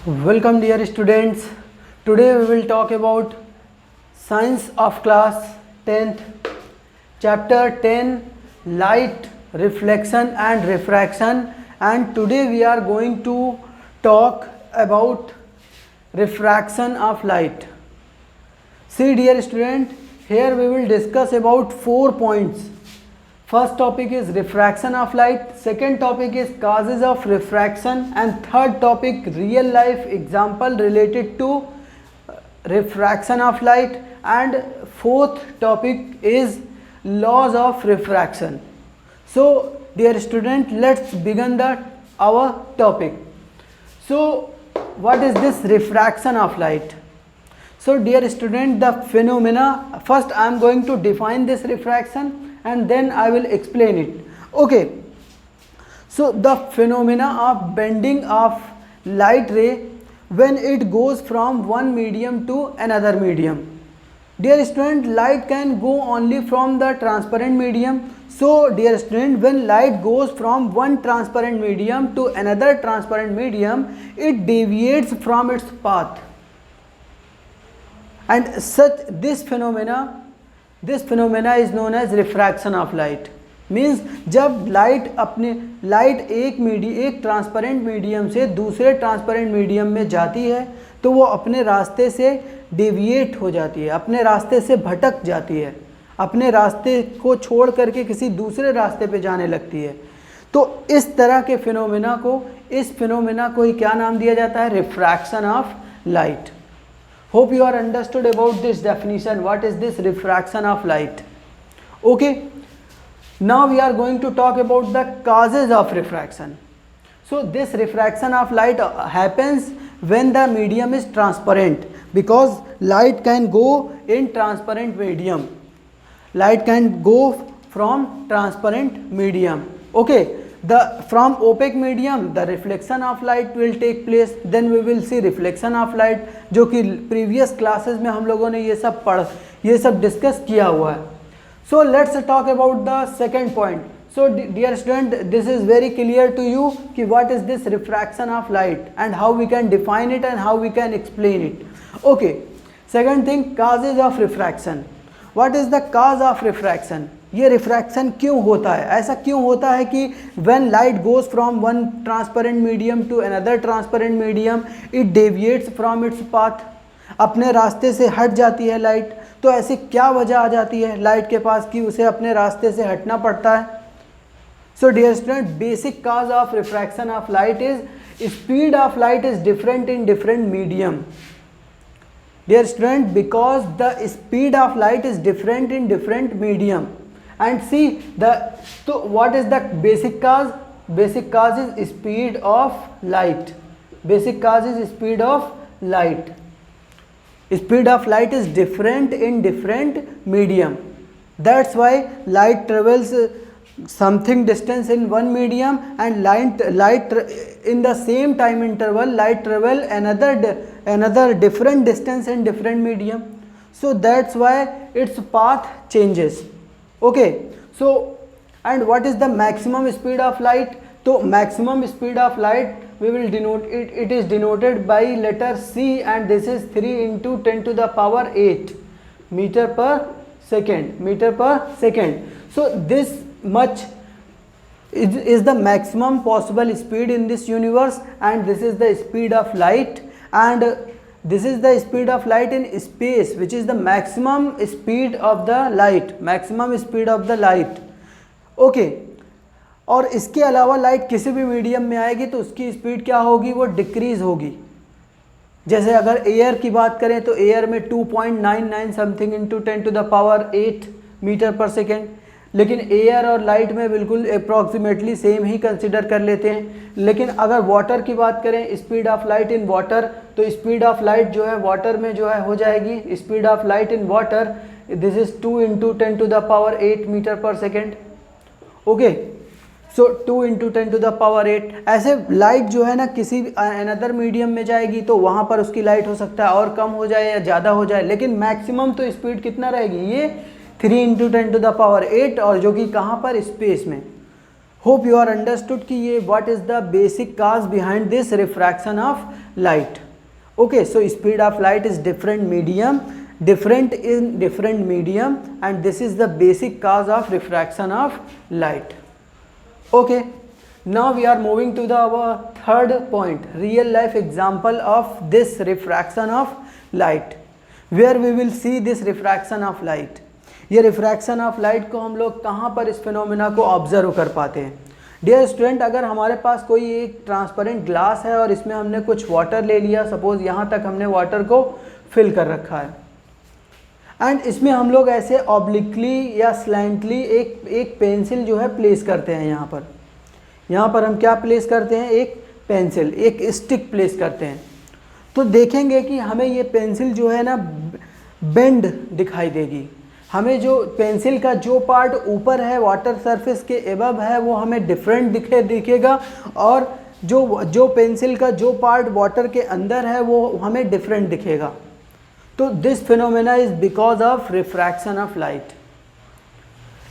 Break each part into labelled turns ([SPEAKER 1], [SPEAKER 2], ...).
[SPEAKER 1] Welcome dear students. Today we will talk about science of class 10th, chapter 10, light, reflection and refraction, and today we are going to talk about refraction of light. See dear student, here we will discuss about 4 points. First topic is refraction of light, second topic is causes of refraction, and third topic real life example related to refraction of light, and fourth topic is laws of refraction. So dear student, let's begin our topic. So what is this refraction of light? So dear student, the phenomena, first I am going to define this refraction and then I will explain it. Okay, so the phenomena of bending of light ray when it goes from one medium to another medium. Dear student, light can go only from the transparent medium. So dear student, when light goes from one transparent medium to another transparent medium, it deviates from its path, and this phenomena is known as refraction of light. Means जब light एक transparent medium से दूसरे transparent medium में जाती है तो वो अपने रास्ते से डेविएट हो जाती है, अपने रास्ते से भटक जाती है, अपने रास्ते को छोड़ करके किसी दूसरे रास्ते पे जाने लगती है. तो इस तरह के इस फिनोमेना को ही क्या नाम दिया जाता है? Refraction of light. Hope you are understood about this definition. What is this refraction of light? Okay. Now we are going to talk about the causes of refraction. So this refraction of light happens when the medium is transparent, because light can go in transparent medium. Light can go from transparent medium. Okay. From opaque medium the reflection of light will take place. Then we will see reflection of light, जो कि previous classes में हम लोगों ने ये सब discuss किया हुआ है. So let's talk about the second point. So dear student, this is very clear to you कि what is this refraction of light and how we can define it and how we can explain it. Okay. Second thing, causes of refraction. What is the cause of refraction? ये refraction क्यों होता है? ऐसा क्यों होता है कि when light goes from one transparent medium to another transparent medium, it deviates from its path, अपने रास्ते से हट जाती है लाइट. तो ऐसी क्या वजह आ जाती है लाइट के पास कि उसे अपने रास्ते से हटना पड़ता है? So dear student, basic cause of refraction of light is speed of light is different in different medium. Dear student, because the speed of light is different in different medium. And see so what is the basic cause? Basic cause is speed of light. Basic cause is speed of light. Speed of light is different in different medium. That's why light travels something distance in one medium, and light in the same time interval light travel another different distance in different medium. So that's why its path changes. Okay, so and what is the maximum speed of light? So maximum speed of light we will denote it is denoted by letter C, and this is 3 into 10 to the power 8 meter per second. So this much is the maximum possible speed in this universe, and this is the speed of light, and this is the speed of light in space, which is the maximum speed of the light. Okay. और इसके अलावा light किसी भी medium में आएगी तो उसकी speed क्या होगी? वो डिक्रीज होगी. जैसे अगर एयर की बात करें तो एयर में 2.99 something into 10 to the power 8 metre per second, लेकिन एयर और लाइट में बिल्कुल अप्रॉक्सीमेटली सेम ही कंसिडर कर लेते हैं. लेकिन अगर वाटर की बात करें, speed of light in water, तो स्पीड ऑफ लाइट जो है वाटर में जो है हो जाएगी, speed of light in water this is 2 into 10 to the power 8 metre per second. Okay, so 2 into 10 to the power 8. ऐसे लाइट जो है ना किसी अनदर मीडियम में जाएगी तो वहाँ पर उसकी लाइट हो सकता है और कम हो जाए या ज़्यादा हो जाए, लेकिन मैक्सिमम तो स्पीड कितना रहेगी? ये 3 इंटू 10 टू द पावर 8, और जो कि कहाँ पर? स्पेस में. होप यू आर अंडरस्टूड कि ये what is the basic cause behind this refraction of light. Okay, so speed of light is different in different medium and this is the basic cause of refraction of light. Okay, now we are moving to our third point, real life example of this refraction of light, where we will see this refraction of light. ये refraction of light को हम लोग कहाँ पर इस phenomena को observe कर पाते हैं? डियर स्टूडेंट, अगर हमारे पास कोई एक ट्रांसपेरेंट ग्लास है और इसमें हमने कुछ वाटर ले लिया, सपोज यहाँ तक हमने वाटर को फिल कर रखा है, एंड इसमें हम लोग ऐसे ऑब्लिकली या स्लैंटली एक पेंसिल जो है प्लेस करते हैं. यहाँ पर हम क्या प्लेस करते हैं? एक पेंसिल, एक स्टिक प्लेस करते हैं. तो देखेंगे कि हमें ये पेंसिल जो है ना बेंड दिखाई देगी. हमें जो पेंसिल का जो पार्ट ऊपर है वाटर सरफेस के एबव है वो हमें डिफरेंट दिखेगा, और जो पेंसिल का जो पार्ट वाटर के अंदर है वो हमें डिफरेंट दिखेगा. तो this phenomena is because of refraction of light.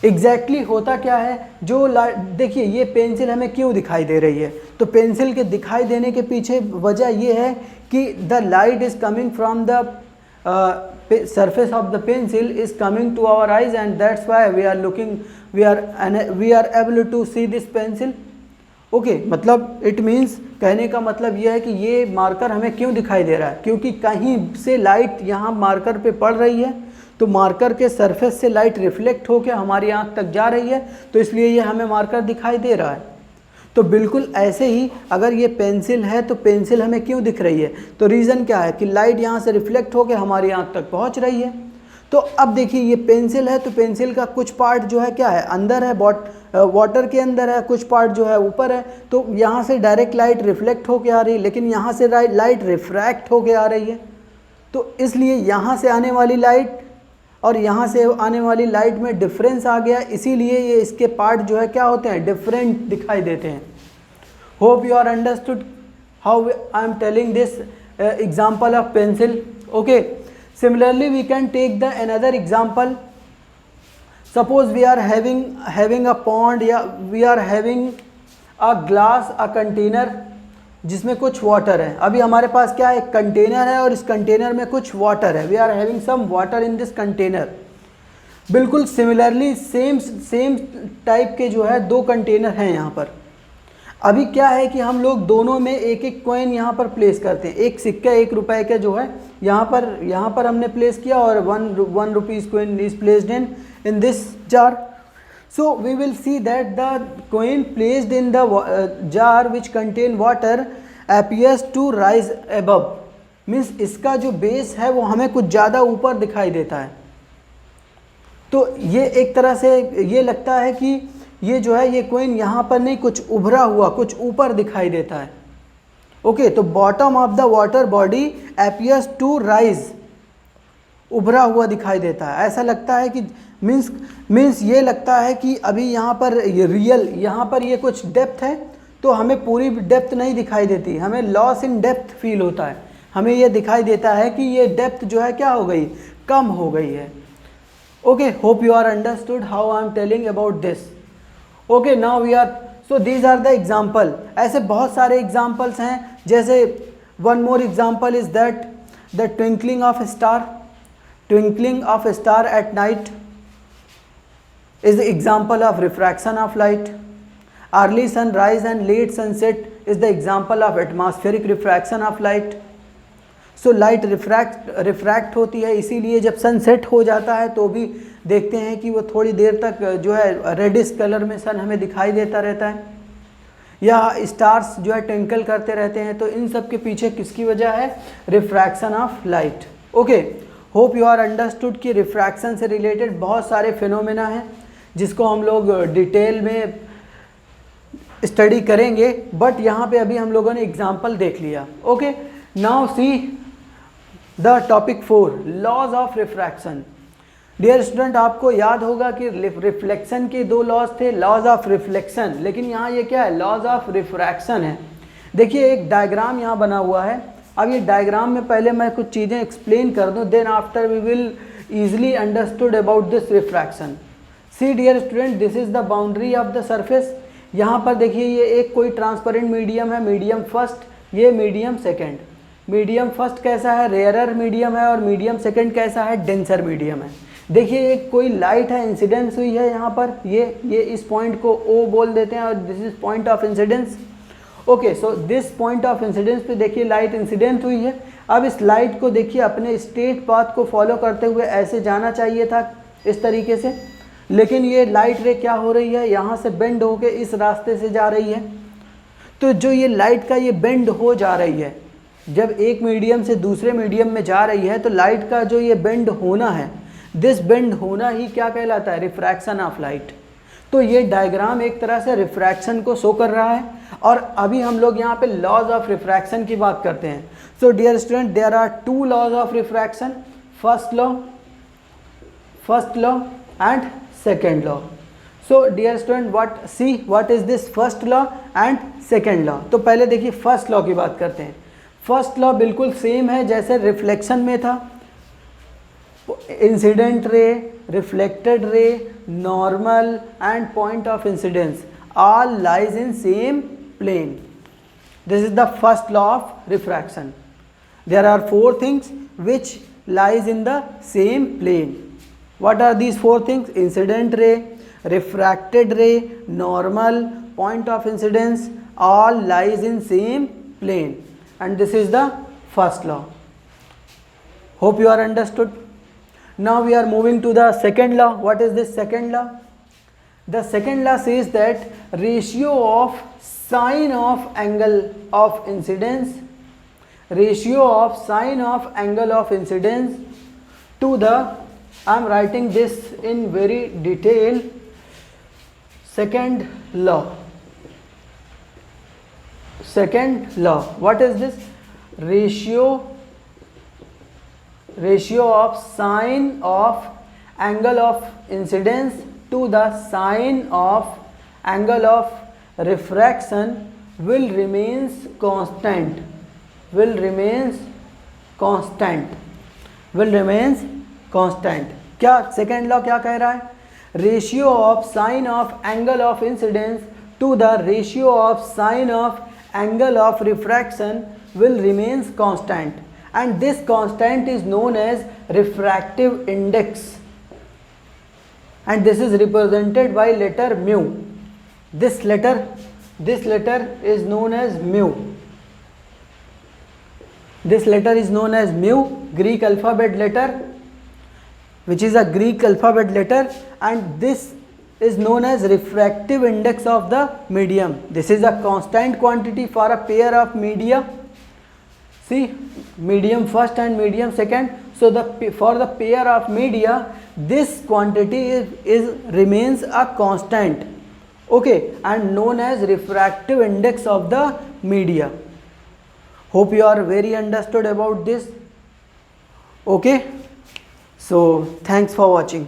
[SPEAKER 1] Exactly होता क्या है? जो लाइट, देखिए ये पेंसिल हमें क्यों दिखाई दे रही है? तो पेंसिल के दिखाई देने के पीछे वजह ये है कि the light is coming from the surface of the pencil is coming to our eyes and that's why we are able to see this pencil. Okay, मतलब इट मीन्स, कहने का मतलब यह है कि ये मार्कर हमें क्यों दिखाई दे रहा है? क्योंकि कहीं से लाइट यहाँ मार्कर पे पड़ रही है, तो मार्कर के सरफेस से लाइट रिफ्लेक्ट होकर हमारी आँख तक जा रही है, तो इसलिए ये हमें मार्कर दिखाई दे रहा है. तो बिल्कुल ऐसे ही अगर ये पेंसिल है तो पेंसिल हमें क्यों दिख रही है? तो रीज़न क्या है कि लाइट यहाँ से रिफ्लेक्ट होकर हमारी आँख तक पहुँच रही है. तो अब देखिए ये पेंसिल है, तो पेंसिल का कुछ पार्ट जो है क्या है? अंदर है, वाटर के अंदर है, कुछ पार्ट जो है ऊपर है. तो यहाँ से डायरेक्ट लाइट रिफ्लेक्ट होकर आ रही है, लेकिन यहाँ से लाइट रिफ्रैक्ट होकर आ रही है. तो इसलिए यहाँ से आने वाली लाइट और यहाँ से आने वाली लाइट में डिफरेंस आ गया, इसीलिए ये इसके पार्ट जो है क्या होते हैं? डिफरेंट दिखाई देते हैं. Hope you are understood how I am telling this example of pencil. Okay, similarly we can take the another example. Suppose we are having a pond, या we are having a glass, a container जिसमें कुछ water है. अभी हमारे पास क्या है? एक container है और इस कंटेनर में कुछ वाटर है. We are having some water in this container. बिल्कुल सिमिलरली सेम टाइप के जो है दो कंटेनर हैं यहाँ पर. अभी क्या है कि हम लोग दोनों में एक एक कॉइन यहाँ पर प्लेस करते हैं. एक सिक्का 1 रुपए का जो है यहाँ पर हमने प्लेस किया, और 1 rupees coin is placed in this jar. So we will see that the coin placed in the jar which contain water appears to rise above. Means इसका जो बेस है वो हमें कुछ ज़्यादा ऊपर दिखाई देता है. तो ये एक तरह से ये लगता है कि ये जो है ये coin यहाँ पर नहीं, कुछ उभरा हुआ, कुछ ऊपर दिखाई देता है. ओके, तो bottom of the water body appears to rise, उभरा हुआ दिखाई देता है. ऐसा लगता है कि मीन्स ये लगता है कि अभी यहाँ पर ये रियल, यहाँ पर ये कुछ डेप्थ है, तो हमें पूरी डेप्थ नहीं दिखाई देती, हमें लॉस इन डेप्थ फील होता है. हमें ये दिखाई देता है कि ये डेप्थ जो है क्या हो गई? कम हो गई है. Okay, hope you are understood how I am telling about this. Okay, now we are, so these are the example. ऐसे बहुत सारे एग्जाम्पल्स हैं. जैसे one more example is that the twinkling of star. Twinkling of a star at night is the example of refraction of light. Early sunrise and late sunset is the example of atmospheric refraction of light. So light refract होती है, इसीलिए जब sunset हो जाता है तो भी देखते हैं कि वो थोड़ी देर तक जो है रेडिश कलर में सन हमें दिखाई देता रहता है, या स्टार्स जो है ट्विंकल करते रहते हैं. तो इन सब के पीछे किसकी वजह है? Refraction of light. Okay, hope you are understood कि रिफ्रैक्शन से रिलेटेड बहुत सारे फिनोमेना हैं जिसको हम लोग डिटेल में स्टडी करेंगे, बट यहाँ पे अभी हम लोगों ने एग्जाम्पल देख लिया. Okay, now see the topic 4, laws of refraction. Dear student, आपको याद होगा कि रिफ्लेक्शन के 2 लॉज थे, लॉज ऑफ रिफ्लेक्शन, लेकिन यहाँ ये क्या है? लॉज ऑफ रिफ्रैक्शन है. देखिए एक डायग्राम यहाँ बना हुआ है. अब ये डायग्राम में पहले मैं कुछ चीज़ें एक्सप्लेन कर दूं, then after we will easily understood about this refraction. See dear student, this is the boundary of the surface. यहाँ पर देखिए ये एक कोई ट्रांसपेरेंट मीडियम है, मीडियम फर्स्ट, ये मीडियम सेकंड। मीडियम फर्स्ट कैसा है, रेयरर मीडियम है, और मीडियम सेकंड कैसा है, डेंसर मीडियम है। देखिए एक कोई लाइट है, इंसिडेंस हुई है यहाँ पर, ये इस पॉइंट को O बोल देते हैं और this is point of incidence. Okay, so this point of incidence पे देखिए लाइट इंसिडेंट हुई है। अब इस लाइट को देखिए अपने स्ट्रेट पाथ को फॉलो करते हुए ऐसे जाना चाहिए था इस तरीके से, लेकिन ये लाइट रे क्या हो रही है, यहाँ से बेंड होके इस रास्ते से जा रही है। तो जो ये लाइट का ये बेंड हो जा रही है, जब एक मीडियम से दूसरे मीडियम में जा रही है तो लाइट का जो ये बेंड होना है, दिस बेंड होना ही क्या कहलाता है, रिफ्रैक्शन ऑफ लाइट। तो ये डायग्राम एक तरह से रिफ्रैक्शन को शो कर रहा है। और अभी हम लोग यहाँ पे लॉज ऑफ रिफ्रैक्शन की बात करते हैं। So dear student, there are two laws of refraction, first law and second law. So dear student, what is this first law and second law. तो पहले देखिए फर्स्ट लॉ की बात करते हैं। फर्स्ट लॉ बिल्कुल सेम है जैसे रिफ्लेक्शन में था, incident ray, reflected ray, normal and point of incidence all lies in same plane. This is the first law of refraction. There are four things which lies in the same plane. What are these four things? Incident ray, refracted ray, normal, point of incidence, all lies in same plane, and this is the first law. Hope you are understood. Now we are moving to the second law. What is this second law? The second law says that ratio of sine of angle of incidence, ratio of sine of angle of incidence to the, I am writing this in very detail, second law. Second law, what is this? Ratio of sine of angle of incidence to the sine of angle of refraction will remains constant, will remains constant। क्या second law क्या कह रहा है? Ratio of sine of angle of incidence to the ratio of sine of angle of refraction will remains constant, and this constant is known as refractive index, and this is represented by letter mu. This letter is known as mu. This letter is known as mu, Greek alphabet letter, which is a Greek alphabet letter, and this is known as refractive index of the medium. This is a constant quantity for a pair of media. See, medium first and medium second. So for the pair of media, this quantity remains a constant, okay, and known as refractive index of the media. Hope you are very understood about this. Okay, so thanks for watching.